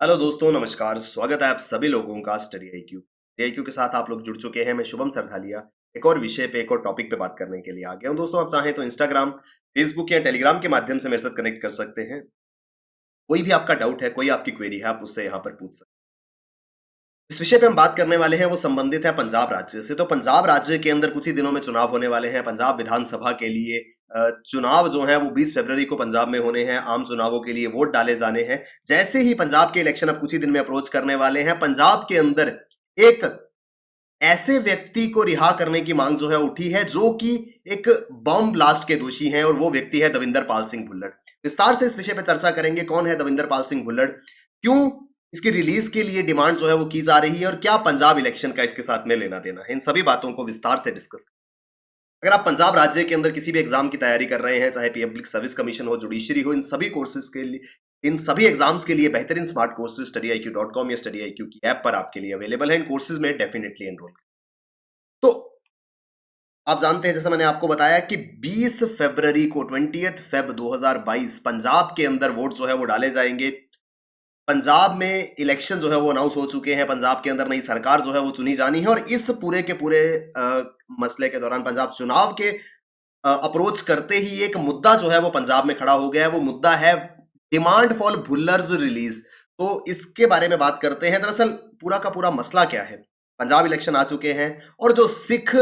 Hello दोस्तों, नमस्कार। स्वागत है आप सभी लोगों का स्टडी आईक्यू। स्टडी आईक्यू के साथ आप लोग जुड़ चुके हैं। मैं शुभम सरधालिया एक और विषय पे, एक और टॉपिक पे बात करने के लिए आ गया हूं। दोस्तों, आप चाहें तो इंस्टाग्राम, फेसबुक या टेलीग्राम के माध्यम से मेरे साथ कनेक्ट कर सकते हैं। कोई भी आपका डाउट है, कोई आपकी क्वेरी है, आप उससे यहाँ पर पूछ सकते हैं। इस विषय पे हम बात करने वाले हैं वो संबंधित है पंजाब राज्य से। तो पंजाब राज्य के अंदर कुछ ही दिनों में चुनाव होने वाले हैं। पंजाब विधानसभा के लिए चुनाव जो है वो 20 फरवरी को पंजाब में होने हैं। आम चुनावों के लिए वोट डाले जाने हैं। जैसे ही पंजाब के इलेक्शन अब कुछ ही दिन में अप्रोच करने वाले हैं, पंजाब के अंदर एक ऐसे व्यक्ति को रिहा करने की मांग जो है उठी है, जो कि एक बम ब्लास्ट के दोषी हैं, और वो व्यक्ति है दविंदर पाल सिंह भुल्लड़। विस्तार से इस विषय पर चर्चा करेंगे। कौन है दविंदर पाल सिंह भुल्लड़, क्यों इसकी रिलीज के लिए डिमांड जो है वो की जा रही है, और क्या पंजाब इलेक्शन का इसके साथ में लेना देना है, इन सभी बातों को विस्तार से डिस्कस। अगर आप पंजाब राज्य के अंदर किसी भी एग्जाम की तैयारी कर रहे हैं, चाहे पब्लिक सर्विस कमीशन हो, जुडिशरी हो, इन सभी कोर्सेज के लिए, इन सभी एग्जाम्स के लिए बेहतरीन स्मार्ट कोर्सेज studyIQ.com या studyIQ की ऐप पर आपके लिए अवेलेबल है। इन कोर्सेज में डेफिनेटली एनरोल। तो आप जानते हैं, जैसा मैंने आपको बताया कि 20 फरवरी को 20 फेब 2022 पंजाब के अंदर वोट जो है वो डाले जाएंगे। पंजाब में इलेक्शन जो है वो अनाउंस हो चुके हैं। पंजाब के अंदर नई सरकार जो है वो चुनी जानी है, और इस पूरे के पूरे मसले के दौरान पंजाब चुनाव के अप्रोच करते ही एक मुद्दा जो है वो पंजाब में खड़ा हो गया है। वो मुद्दा है डिमांड फॉर भुल्लर्स रिलीज। तो इसके बारे में बात करते हैं। दरअसल पूरा का पूरा मसला क्या है। पंजाब इलेक्शन आ चुके हैं, और जो सिख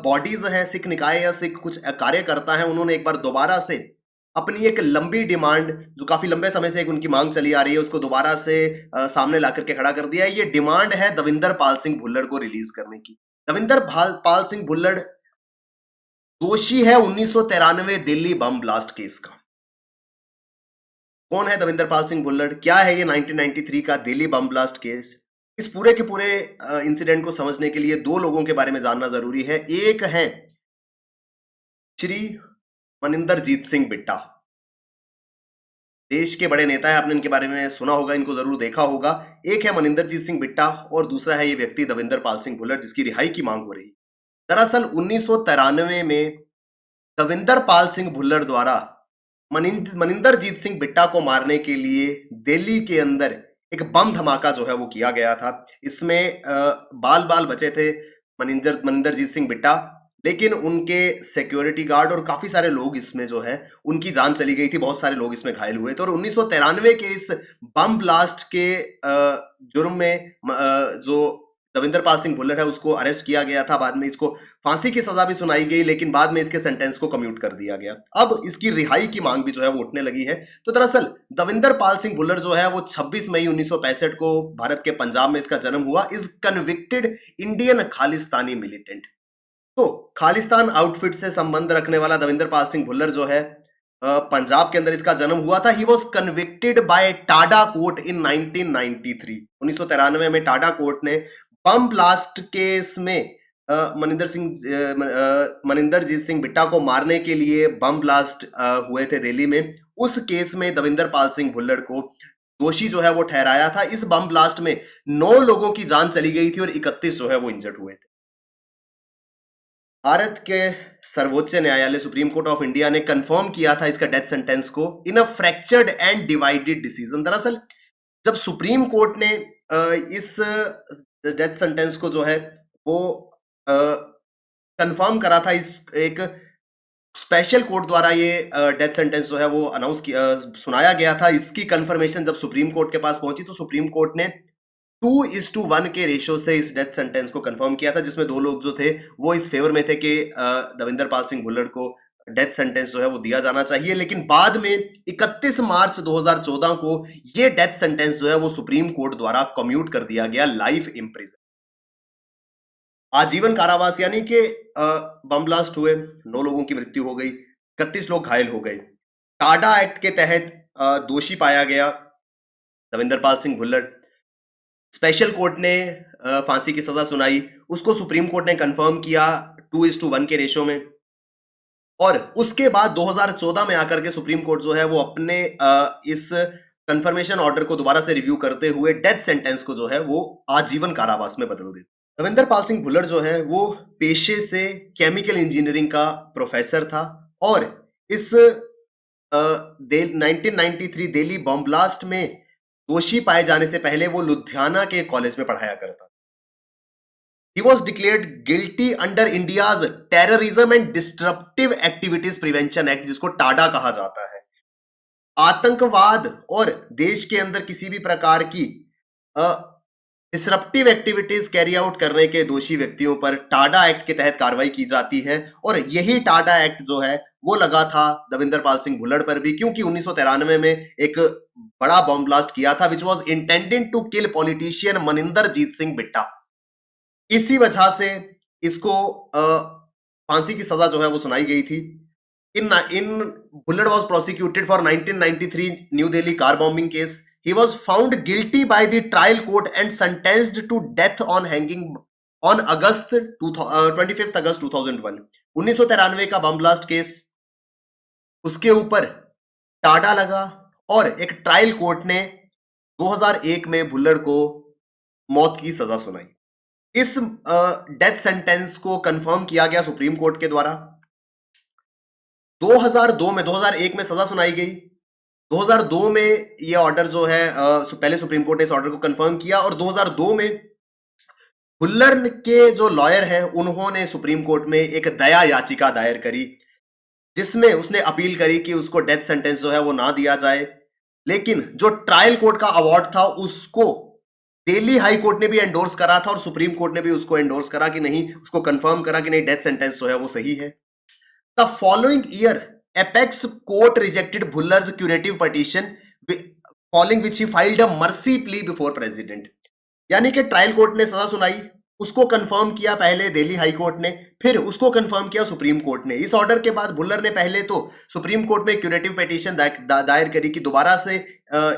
बॉडीज हैं, सिख निकाय या सिख कुछ कार्यकर्ता हैं, उन्होंने एक बार दोबारा से अपनी एक लंबी डिमांड, जो काफी लंबे समय से एक उनकी मांग चली आ रही है, उसको दोबारा से सामने ला करके खड़ा कर दिया है। ये डिमांड है दविंदर पाल सिंह भुल्लड़ को रिलीज करने की। दविंदर पाल सिंह भुल्लड़ दोषी है 1993 दिल्ली बम ब्लास्ट केस का। कौन है दविंदर पाल सिंह भुल्लड़, क्या है ये 1993 का दिल्ली बम ब्लास्ट केस। इस पूरे के पूरे इंसिडेंट को समझने के लिए दो लोगों के बारे में जानना जरूरी है। एक है श्री मनिंदरजीत सिंह बिट्टा। देश के बड़े नेता है, आपने इनके बारे में सुना होगा, इनको जरूर देखा होगा। एक है मनिंदरजीत सिंह बिट्टा, और दूसरा है ये व्यक्ति दविंदर पाल सिंह भुल्लड़, जिसकी रिहाई की मांग हो रही है। दरअसल 1993 में दविंदर पाल सिंह भुल्लड़ द्वारा मनिंदरजीत सिंह बिट्टा को मारने के लिए दिल्ली के अंदर एक बम धमाका जो है वो किया गया था। इसमें बाल बाल बचे थे मनिंदरजीत सिंह बिट्टा, लेकिन उनके सिक्योरिटी गार्ड और काफी सारे लोग इसमें जो है उनकी जान चली गई थी। बहुत सारे लोग इसमें घायल हुए थे, और 1993 के इस बम ब्लास्ट के जुर्म में जो दविंदर पाल सिंह भुल्लड़ है उसको अरेस्ट किया गया था। बाद में इसको फांसी की सजा भी सुनाई गई, लेकिन बाद में इसके सेंटेंस को कम्यूट कर दिया गया। अब इसकी रिहाई की मांग भी जो है वो उठने लगी है। तो दरअसल दविंदर पाल सिंह भुल्लड़ जो है वो 26 मई 1965 को भारत के पंजाब में इसका जन्म हुआ। Is convicted Indian Khalistani militant. तो खालिस्तान आउटफिट से संबंध रखने वाला दविंदर पाल सिंह भुल्लड़ जो है, पंजाब के अंदर इसका जन्म हुआ था। He was convicted by TADA court in 1993। 1993 में टाडा कोर्ट ने बम ब्लास्ट केस में मनिंदरजीत सिंह बिट्टा को मारने के लिए बम ब्लास्ट हुए थे दिल्ली में। उस केस में दविंदर पाल सिंह भुल्लड़ को दोषी जो है वो ठहराया था। इस बम ब्लास्ट में 9 लोगों की जान चली गई थी, और 31 जो है वो इंजर्ड हुए थे। भारत के सर्वोच्च न्यायालय सुप्रीम कोर्ट ऑफ इंडिया ने कंफर्म किया था इसका डेथ सेंटेंस को इन अ फ्रैक्चर्ड एंड डिवाइडेड डिसीजन। दरअसल जब सुप्रीम कोर्ट ने इस डेथ सेंटेंस को जो है वो कंफर्म करा था, इस एक स्पेशल कोर्ट द्वारा ये डेथ सेंटेंस जो है वो अनाउंस किया, सुनाया गया था। इसकी कंफर्मेशन जब सुप्रीम कोर्ट के पास पहुंची, तो सुप्रीम कोर्ट ने 2:1 के रेशियो से इस डेथ सेंटेंस को कंफर्म किया था, जिसमें दो लोग जो थे वो इस फेवर में थे कि दविंदर पाल सिंह भुल्लड़ को डेथ सेंटेंस जो है वो दिया जाना चाहिए। लेकिन बाद में 31 मार्च 2014 को ये डेथ सेंटेंस जो है वो सुप्रीम कोर्ट द्वारा कम्यूट कर दिया गया, लाइफ इम्प्रिजन, आजीवन कारावास। यानी कि बम ब्लास्ट हुए, 9 लोगों की मृत्यु हो गई, 31 लोग घायल हो गए। टाडा एक्ट के तहत दोषी पाया गया दविंदर पाल सिंह भुल्लड़। स्पेशल कोर्ट ने फांसी की सजा सुनाई, उसको सुप्रीम कोर्ट ने कंफर्म किया 2:1 के रेशो में। और उसके बाद 2014 में आकर के सुप्रीम कोर्ट जो है वो अपने इस कंफर्मेशन ऑर्डर को दोबारा से रिव्यू करते हुए डेथ सेंटेंस को जो है वो आजीवन कारावास में बदल देता। दविंदर पाल सिंह भुल्लड़ जो है वो पेशे से केमिकल इंजीनियरिंग का प्रोफेसर था, और इस 1993 दिल्ली बम ब्लास्ट में दोषी पाए जाने से पहले वो लुधियाना के कॉलेज में पढ़ाया करता। He was declared guilty under India's Terrorism and Disruptive Activities Prevention Act, जिसको टाडा कहा जाता है। आतंकवाद और देश के अंदर किसी भी प्रकार की डिसरप्टिव एक्टिविटीज कैरी आउट करने के दोषी व्यक्तियों पर टाडा एक्ट के तहत कार्रवाई की जाती है। और यही टाडा एक्ट जो है वो लगा था दविंदर पाल सिंह भुल्लड़ पर भी, क्योंकि 1993 में एक बड़ा बॉम्ब ब्लास्ट किया था which was intended to kill politician Maninder Jeet Singh Bitta. इसी वजह से इसको फांसी की सजा जो है वो सुनाई गई थी। in Bullard was prosecuted for 1993 New Delhi car bombing case. He was found guilty by the trial court and sentenced to death on hanging on 25th August 2001. 1993 का बम ब्लास्ट केस, उसके ऊपर टाडा लगा और एक ट्रायल कोर्ट ने 2001 में भुल्लड़ को मौत की सजा सुनाई। इस डेथ सेंटेंस को कंफर्म किया गया सुप्रीम कोर्ट के द्वारा। 2001 में सजा सुनाई गई। 2002 में यह ऑर्डर जो है पहले सुप्रीम कोर्ट ने इस ऑर्डर को कंफर्म किया और 2002 में भुल्लड़ के जो लॉयर हैं उन्होंने सुप्रीम कोर्ट में एक दया याचिका दायर करी, जिसमें उसने अपील करी कि उसको डेथ सेंटेंस जो है वो ना दिया जाए। लेकिन जो ट्रायल कोर्ट का अवार्ड था उसको दिल्ली हाई कोर्ट ने भी एंडोर्स करा था और सुप्रीम कोर्ट ने भी उसको एंडोर्स करा कि नहीं, उसको कंफर्म करा कि नहीं, डेथ सेंटेंस जो है वो सही है। The following year, Apex Court rejected Bullard's curative petition, following which he filed a mercy plea before President. यानी कि ट्रायल कोर्ट ने सजा सुनाई, उसको कंफर्म किया पहले दिल्ली हाई कोर्ट ने, फिर उसको कंफर्म किया सुप्रीम कोर्ट ने। इस ऑर्डर के बाद बुल्लर ने पहले तो सुप्रीम कोर्ट में क्यूरेटिव पिटीशन दायर करी कि दोबारा से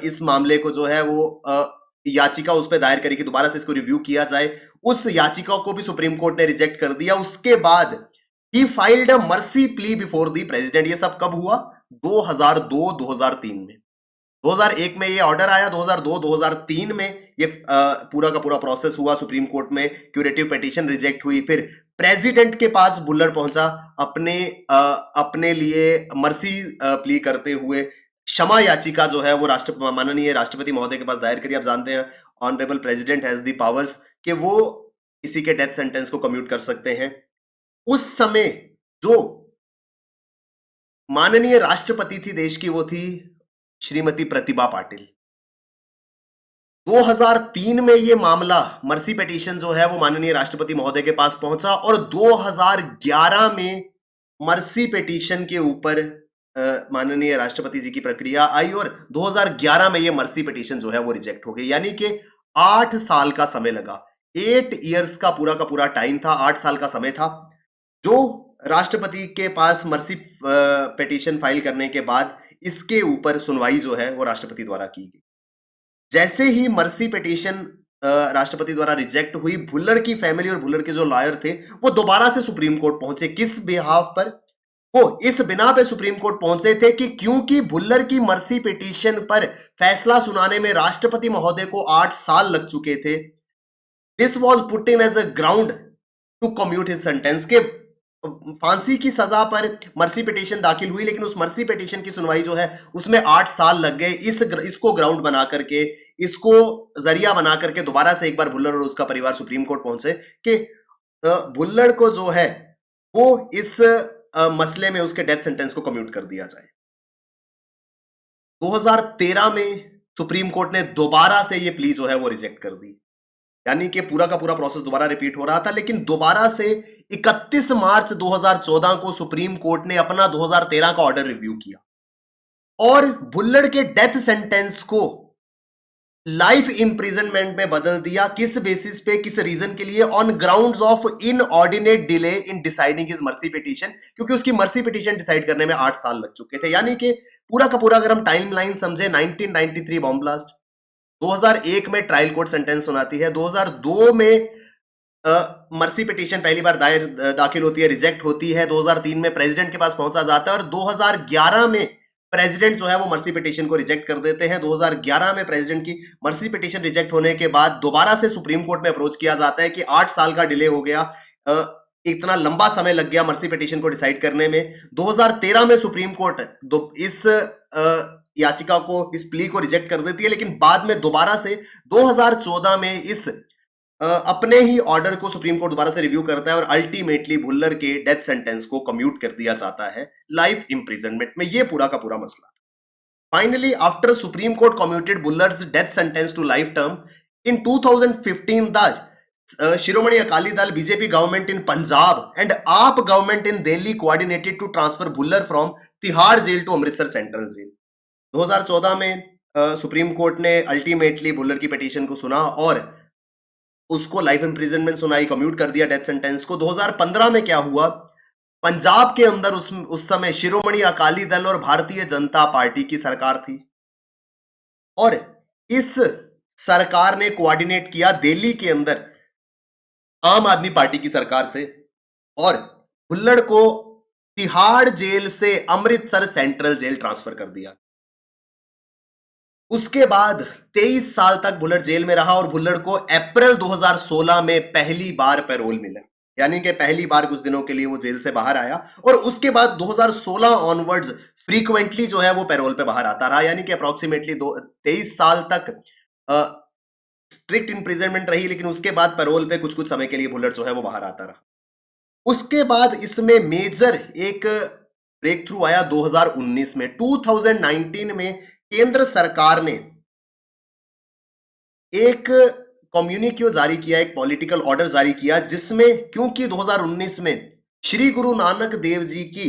इस मामले को जो है वो याचिका उस पर दायर करी कि दोबारा से इसको रिव्यू किया जाए। उस याचिका को भी सुप्रीम कोर्ट ने रिजेक्ट कर दिया। उसके बाद He filed a mercy plea before the president. ये सब कब हुआ? 2002-2003 में। 2001 में ये ऑर्डर आया, 2002-2003 में ये पूरा का पूरा प्रोसेस हुआ सुप्रीम कोर्ट में, क्यूरेटिव पिटीशन रिजेक्ट हुई। फिर प्रेसिडेंट के पास बुल्लर पहुंचा अपने लिए मर्सी प्ली करते हुए क्षमा याचिका जो है वो माननीय राष्ट्रपति महोदय के पास दायर करी। आप जानते हैं honourable president has the powers कि वो किसी के डेथ सेंटेंस को कम्यूट कर सकते हैं। उस समय जो माननीय राष्ट्रपति थी देश की वो थी श्रीमती प्रतिभा पाटिल। 2003 में ये मामला मर्सी पिटीशन जो है वो माननीय राष्ट्रपति महोदय के पास पहुंचा और 2011 में मर्सी पिटीशन के ऊपर माननीय राष्ट्रपति जी की प्रक्रिया आई और 2011 में ये मर्सी पिटीशन जो है वो रिजेक्ट हो गई। यानी कि 8 साल का समय लगा, 8 इयर्स का पूरा टाइम था, 8 साल का समय था जो राष्ट्रपति के पास मर्सी पिटीशन फाइल करने के बाद इसके ऊपर सुनवाई जो है वो राष्ट्रपति द्वारा की गई। जैसे ही मर्सी पिटीशन राष्ट्रपति द्वारा रिजेक्ट हुई, भुल्लर की फैमिली और भुल्लर के जो लॉयर थे वो दोबारा से सुप्रीम कोर्ट पहुंचे। किस बिहाफ पर? वो इस बिना पे सुप्रीम कोर्ट पहुंचे थे कि क्योंकि भुल्लर की मर्सी पिटीशन पर फैसला सुनाने में राष्ट्रपति महोदय को 8 साल लग चुके थे। This was put in as a ground to commute his sentence के फांसी की सजा पर मर्सी पिटीशन दाखिल हुई, लेकिन उस मर्सी पिटीशन की सुनवाई जो है उसमें 8 साल लग गए। इसको ग्राउंड बना करके, इसको जरिया बना करके दोबारा से एक बार भुल्लर और उसका परिवार सुप्रीम कोर्ट पहुंचे कि भुल्लर को जो है वो इस मसले में उसके डेथ सेंटेंस को कम्यूट कर दिया जाए। 2013 में सुप्रीम कोर्ट ने दोबारा से ये प्ली जो है वो रिजेक्ट कर दी। यानी कि पूरा का पूरा प्रोसेस दोबारा रिपीट हो रहा था, लेकिन दोबारा से 31 मार्च 2014 को सुप्रीम कोर्ट ने अपना 2013 का ऑर्डर रिव्यू किया और भुल्लड़ के डेथ सेंटेंस को लाइफ इंप्रिजनमेंट में बदल दिया। किस बेसिस पे, किस रीजन के लिए? On grounds of inordinate delay in deciding his mercy petition, क्योंकि उसकी मर्सी पिटीशन डिसाइड करने में 8 साल लग चुके थे। यानी कि पूरा का पूरा अगर हम टाइमलाइन समझे, 1993 बॉम्ब ब्लास्ट, 2001 में ट्रायल कोर्ट सेंटेंस सुनाती है, 2002 में मर्सी पिटीशन पहली बार दाखिल होती है, रिजेक्ट होती है, 2003 में प्रेसिडेंट के पास पहुंचा जाता है और 2011 में प्रेसिडेंट जो है वो मर्सी पिटीशन को रिजेक्ट कर देते हैं। 2011 में प्रेसिडेंट की मर्सी पिटीशन रिजेक्ट होने के बाद दोबारा से सुप्रीम कोर्ट में अप्रोच किया जाता है कि 8 साल का डिले हो गया, इतना लंबा समय लग गया मर्सी पिटीशन को डिसाइड करने में। 2013 में सुप्रीम कोर्ट इस याचिका को, इस प्ली को रिजेक्ट कर देती है, लेकिन बाद में दोबारा से 2014 में इस अपने ही ऑर्डर को सुप्रीम कोर्ट दोबारा से रिव्यू करता है और अल्टीमेटली भुल्लर के डेथ सेंटेंस को कम्यूट कर दिया जाता है लाइफ इंप्रिजनमेंट में। यह पूरा का पूरा मसला। Finally after supreme court commuted Bhullar's death sentence to life term in 2015 the Shiromani Akali Dal BJP government in Punjab and AAP government in Delhi coordinated to transfer Bhullar from Tihar jail to Amritsar central jail. 2014 में सुप्रीम कोर्ट ने अल्टीमेटली बुल्लर की petition को सुना और उसको लाइफ इंप्रिजनमेंट सुनाई, commute कर दिया डेथ सेंटेंस को। 2015 में क्या हुआ, पंजाब के अंदर उस समय शिरोमणि अकाली दल और भारतीय जनता पार्टी की सरकार थी और इस सरकार ने कोऑर्डिनेट किया दिल्ली के अंदर आम आदमी पार्टी की सरकार से और भुल्लर को तिहाड़ जेल से अमृतसर सेंट्रल जेल ट्रांसफर कर दिया। उसके बाद 23 साल तक भुल्लर जेल में रहा और भुल्लर को अप्रैल 2016 में पहली बार पैरोल मिला, यानी कि पहली बार कुछ दिनों के लिए वो जेल से बाहर आया और उसके बाद 2016 ऑनवर्ड्स फ्रीक्वेंटली जो है वो पैरोल पे बाहर आता रहा, यानी कि अप्रोक्सीमेटली 23 साल तक स्ट्रिक्ट इंप्रिजनमेंट रही, लेकिन उसके बाद पैरोल पे कुछ कुछ समय के लिए भुल्लर जो है वो बाहर आता रहा। उसके बाद इसमें मेजर एक ब्रेक थ्रू आया 2019 में। 2019 में केंद्र सरकार ने एक कम्युनिक्यो जारी किया, एक पॉलिटिकल ऑर्डर जारी किया, जिसमें क्योंकि 2019 में श्री गुरु नानक देव जी की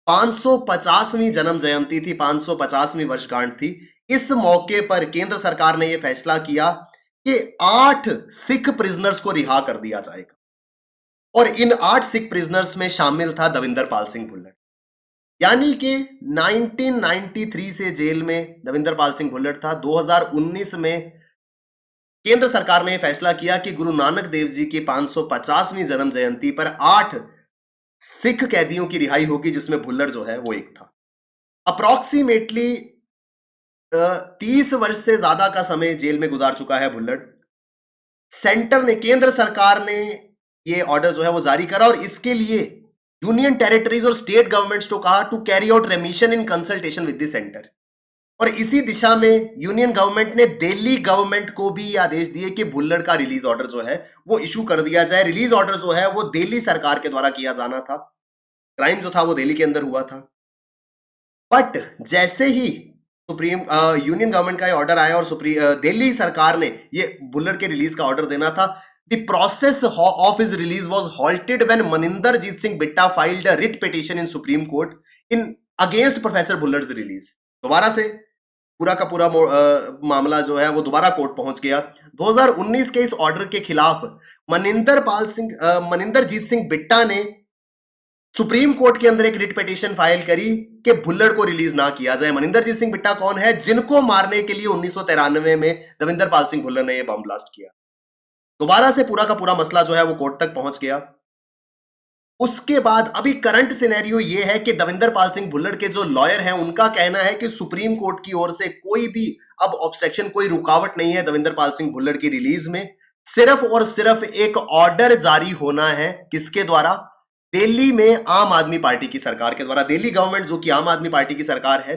550वीं जन्म जयंती थी, 550वीं वर्षगांठ थी, इस मौके पर केंद्र सरकार ने यह फैसला किया कि 8 सिख प्रिजनर्स को रिहा कर दिया जाएगा और इन 8 सिख प्रिजनर्स में शामिल था दविंदर पाल सिंह भुल्लर। यानी कि 1993 से जेल में दविंदर पाल सिंह भुल्लर था। 2019 में केंद्र सरकार ने फैसला किया कि गुरु नानक देव जी की 550वीं जन्म जयंती पर 8 सिख कैदियों की रिहाई होगी, जिसमें भुल्लर जो है वो एक था। अप्रॉक्सीमेटली 30 वर्ष से ज्यादा का समय जेल में गुजार चुका है भुल्लर। सेंटर ने, केंद्र सरकार ने ये ऑर्डर जो है वो जारी करा और इसके लिए यूनियन टेरिटरीज और स्टेट गवर्नमेंट्स को कहा to carry out remission in consultation with the centre. और इसी दिशा में यूनियन गवर्नमेंट ने दिल्ली गवर्नमेंट को भी आदेश दिए कि भुल्लर का रिलीज ऑर्डर जो है वो इशू कर दिया जाए। रिलीज ऑर्डर जो है वो दिल्ली सरकार के द्वारा किया जाना था, क्राइम जो था वो दिल्ली के अंदर हुआ था। बट जैसे ही सुप्रीम यूनियन गवर्नमेंट का ऑर्डर आया और दिल्ली सरकार ने ये भुल्लर के रिलीज का ऑर्डर देना था, the process of his release was halted when Maninderjeet Singh Bitta filed a writ petition in Supreme Court in against Professor Bullar's release। दोबारा से पूरा का पूरा मामला जो है वो दोबारा कोर्ट पहुंच गया। 2019 के इस ऑर्डर के खिलाफ मनिंदरजीत सिंह बिट्टा ने सुप्रीम कोर्ट के अंदर एक रिट पिटीशन फाइल करी कि भुल्लर को रिलीज ना किया जाए। मनिंदरजीत सिंह बिट्टा कौन है? जिनको मारने के लिए 1993 में दविंदर पाल सिंह भुल्लर ने यह बम ब्लास्ट किया। दोबारा से पूरा का पूरा मसला जो है वो कोर्ट तक पहुंच गया। उसके बाद अभी करंट सिनेरियो ये है कि दविंदर पाल सिंह भुल्लर के जो लॉयर हैं उनका कहना है कि सुप्रीम कोर्ट की ओर से कोई भी अब ऑब्स्ट्रक्शन, कोई रुकावट नहीं है दविंदर पाल सिंह भुल्लर की रिलीज में। सिर्फ और सिर्फ एक ऑर्डर जारी होना है, किसके द्वारा? दिल्ली में आम आदमी पार्टी की सरकार के द्वारा। दिल्ली गवर्नमेंट जो कि आम आदमी पार्टी की सरकार है,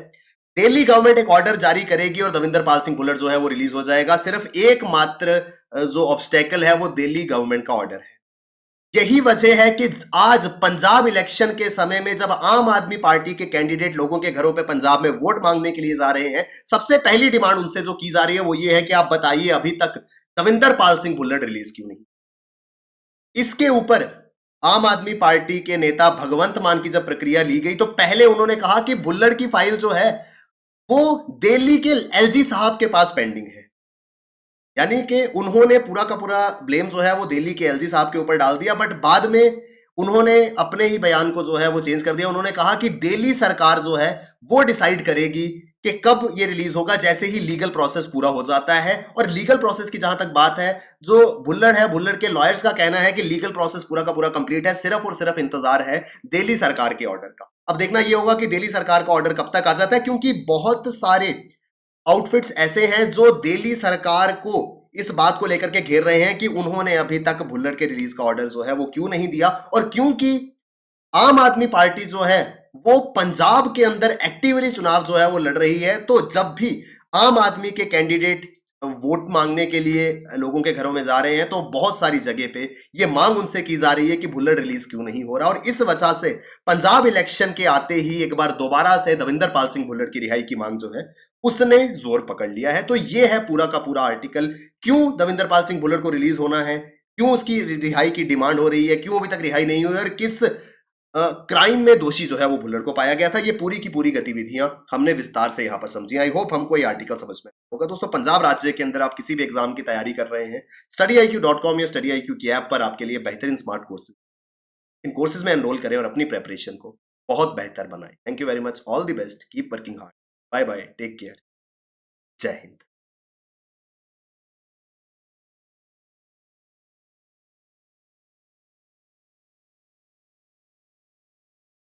दिल्ली गवर्नमेंट एक ऑर्डर जारी करेगी और दविंदर पाल सिंह भुल्लर जो है वो रिलीज हो जाएगा। सिर्फ एकमात्र जो ऑब्स्टेकल है वो दिल्ली गवर्नमेंट का ऑर्डर है। यही वजह है कि आज पंजाब इलेक्शन के समय में जब आम आदमी पार्टी के कैंडिडेट लोगों के घरों पे पंजाब में वोट मांगने के लिए जा रहे हैं, सबसे पहली डिमांड उनसे जो की जा रही है वो ये है कि आप बताइए अभी तक दविंदर पाल सिंह भुल्लर रिलीज क्यों नहीं। इसके ऊपर आम आदमी पार्टी के नेता भगवंत मान की जब प्रक्रिया ली गई तो पहले उन्होंने कहा कि भुल्लर की फाइल जो है वो दिल्ली के एलजी साहब के पास पेंडिंग है, यानी कि उन्होंने पूरा का पूरा ब्लेम जो है वो दिल्ली के एलजी साहब के ऊपर डाल दिया। बट बाद में उन्होंने अपने ही बयान को जो है वो चेंज कर दिया। उन्होंने कहा कि दिल्ली सरकार जो है वो डिसाइड करेगी कि कब ये रिलीज होगा, जैसे ही लीगल प्रोसेस पूरा हो जाता है। और लीगल प्रोसेस की जहां तक बात है, जो भुल्लर है, भुल्लर के लॉयर्स का कहना है कि लीगल प्रोसेस पूरा का पूरा कंप्लीट है, सिर्फ और सिर्फ इंतजार है दिल्ली सरकार के ऑर्डर का। अब देखना यह होगा कि दिल्ली सरकार का ऑर्डर कब तक आ जाता है, क्योंकि बहुत सारे आउटफिट्स ऐसे हैं जो दिल्ली सरकार को इस बात को लेकर के घेर रहे हैं कि उन्होंने अभी तक भुल्लर के रिलीज का ऑर्डर जो है वो क्यों नहीं दिया। और क्योंकि आम आदमी पार्टी जो है वो पंजाब के अंदर एक्टिवली चुनाव जो है वो लड़ रही है। तो जब भी आम आदमी के कैंडिडेट वोट मांगने के लिए लोगों के घरों में जा रहे हैं, तो बहुत सारी जगह पे ये मांग उनसे की जा रही है कि भुल्लड़ रिलीज क्यों नहीं हो रहा। और इस वजह से पंजाब इलेक्शन के आते ही एक बार दोबारा से दविंदर पाल सिंह भुल्लड़ की रिहाई की मांग जो है उसने जोर पकड़ लिया है। तो ये है पूरा का पूरा आर्टिकल, क्यों दविंदर पाल सिंह भुल्लड़ को रिलीज होना है, क्यों उसकी रिहाई की डिमांड हो रही है, क्यों अभी तक रिहाई नहीं हुई, और किस क्राइम में दोषी जो है वो भुल्लड़ को पाया गया था। ये पूरी की पूरी गतिविधियां हमने विस्तार से यहां पर समझी। आई होप हमको ये आर्टिकल समझ में होगा। दोस्तों, पंजाब राज्य के अंदर आप किसी भी एग्जाम की तैयारी कर रहे हैं, StudyIQ.com या StudyIQ की ऐप पर आपके लिए बेहतरीन स्मार्ट कोर्सेज, इन कोर्सेज में एनरोल करें और अपनी प्रेपरेशन को बहुत बेहतर बनाएं। Thank you very much, all the best, keep working hard, bye bye, take care, जय हिंद।